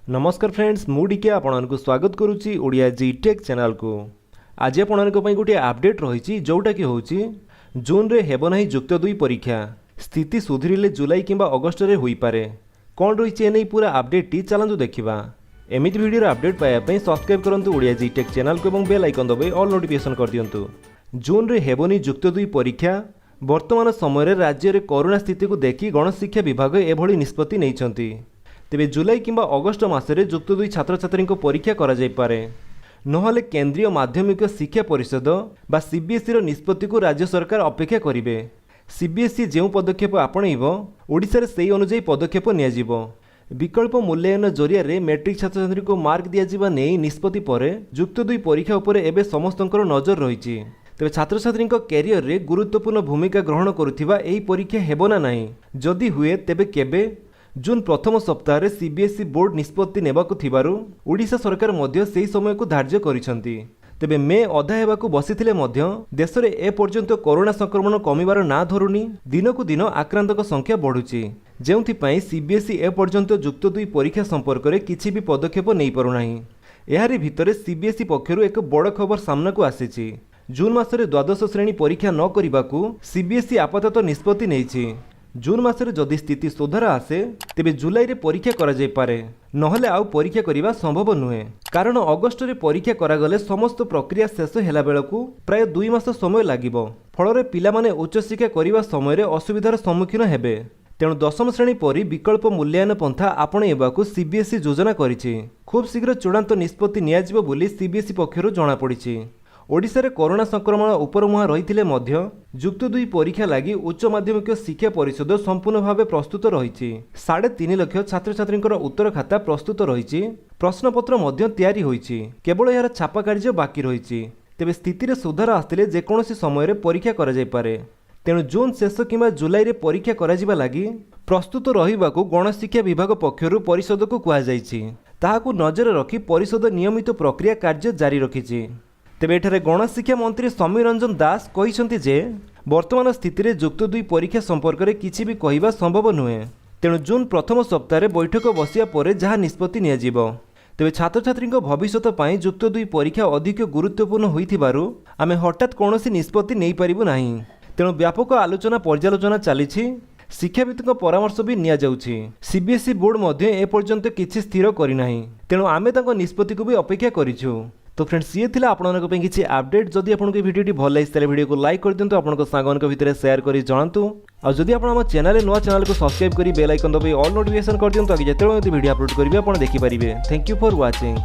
नमस्कार फ्रेंड्स मुझे आपको स्वागत करुच्ची ओडिया जीटेक चैनल को। आज आपण गोटे अपडेट रही जोटा कि हूँ जून रे हेब ना जुक्त 2 परीक्षा स्थिति सुधरिले जुलाई किंबा अगस्ट रे होई पारे। कौन रही नहीं पूरा अपडेट टी चलतु देखा। एमती वीडियो अपडेट पाइबापी सब्सक्राइब करूँ ओडिया जीटेक चैनल को और बेल आइकन दबाई ऑल नोटिफिकेशन कर दिंतु। जून रे हेबनी जुक्त 2 परीक्षा वर्तमान समय राज्य में कोरोना स्थिति को देखि गणशिक्षा विभाग एभली निष्पत्ति नहीं। तेबे जुलाई किंबा अगस्ट मासरे जुक्त 2 छात्र छात्री परीक्षा करा जाय पारे। नहले केंद्रीय माध्यमिक शिक्षा परिषद बा सीबीएसई निष्पत्ति को राज्य सरकार अपेक्षा करेंगे। सीबीएसई जो पदक्षेप आपणब ओडिशा रे सेही अनुसार पदक्षेप नियाजिबो। विकल्प मूल्यांकन जरिया मैट्रिक छात्र छात्री को मार्क दिया नहीं निष्पत्ति पर जुक्त 2 परीक्षा उपर एबे समस्तंकर नजर रही। तेज छात्र छात्री कैरियर रे गुरुत्वपूर्ण भूमिका ग्रहण करुथिबा एही परीक्षा हेबो ना नाही। जदि हुए तेबे केबे जून प्रथम सप्ताह सीबीएसई बोर्ड निष्पत्ति नेबाकु थिबारु ओडिशा सरकार मध्य सेही समय को धार्य करिसंती। तेबे मे अधा हेबाकु बसिथिले मध्य देश में ए पर्यंत कोरोना संक्रमण कमिबार ना धरुनी दिनकु दिन आक्रांतक संख्या बढ़ुची। जेउथिपाई सीबीएसई ए पर्यंत जुक्त 2 परीक्षा संपर्क में किसी भी पदक्षेप नहीं पारुनाही। एहारी भितरे सीबीएसई पक्षरु एक बड़ खबर सामनाकु आसीची। जून मासरे द्वादश श्रेणी परीक्षा न करिबाकु सीबीएसई आपातत निष्पत्ति नेइछि। जून मासरे जदि स्थिति सुधार आसे तेबे जुलाई रे परीक्षा करा जाय पारे। नहले आउ परीक्षा करिबा संभव नुहे, कारण अगस्ट रे परीक्षा करागले समस्त प्रक्रिया शेष हेला बेलकु प्राय 2 मास समय लागिबो। फल पिला माने उच्च शिक्षा करिबा समय रे असुविधार सम्मुखीन हेबे। तेणु दशम श्रेणी परी विकल्प मूल्यांकन पंथा आपणेबाकु सीबीएसई योजना करिछि। खूब शीघ्र चूड़ांत निष्पत्ति नियाजिबो बोली सीबीएसई पक्षरु जणा पड़िछि। ओडिशा रे कोरोना संक्रमण उपरमुहा रही जुक्त 2 परीक्षा लगी उच्च माध्यमिक शिक्षा परिषद संपूर्ण भाव प्रस्तुत रही। 3.5 लाख छात्र छात्री उत्तर खाता प्रस्तुत रही। प्रश्नपत्र तैयारी होईछि, केवल यार छापा कार्य बाकी रही। तेबे स्थिति रे सुधार आसतिले जेकोसी समय रे परीक्षा करा जाय पारे। तेणु जून शेष किंबा जुलाई रे परीक्षा करा जिबा लागि प्रस्तुत रहिबाकु गणशिक्षा विभाग पक्षरु परिषद को कुहा जायछि। ताहाकु नजर रखी परिषद नियमित प्रक्रिया कार्य जारी रखिछि। तेबे एठारे गणशिक्षा मंत्री समीर रंजन दास कहिसंती जे वर्तमान स्थिति रे जुक्त 2 परीक्षा संपर्क में किसी भी कहवा संभव नुहे। तेणु जून प्रथम सप्ताह बैठक बसिया पर जहाँ निष्पत्ति नियाजिबो। तेबे छात्र छात्री भविष्यत पई जुक्त 2 परीक्षा अधिक गुरुत्वपूर्ण होइथिबारु आमे हठात कौनसी निष्पत्ति नहीं पारिबु नाही। तेणु व्यापक आलोचना पर्यालोचना चलीछि। शिक्षाविद परामर्श भी निया जाउछि। सीबीएसई बोर्ड मध्य ए पर्यंत किछि स्थिर करि नाही। तेणु आमे तांको निष्पत्ति को भी अपेक्षा करिछु। तो फ्रेंड्स ये थिला आपनको पे किछि अपडेट। जदि आपनको वीडियोटी भल लागिस ताले वीडियो को लाइक कर दियंतु, आपनको सागनक भितर शेयर करी जणांतु। और जदि आपण हम चैनल नुआ चैनल को सब्सक्राइब करी बेल आइकन दबाई ऑल नोटिफिकेशन कर दियंतु, आगे जेतेबेले वीडियो अपलोड करिवे आपण देखि परिबे। Thank you for watching.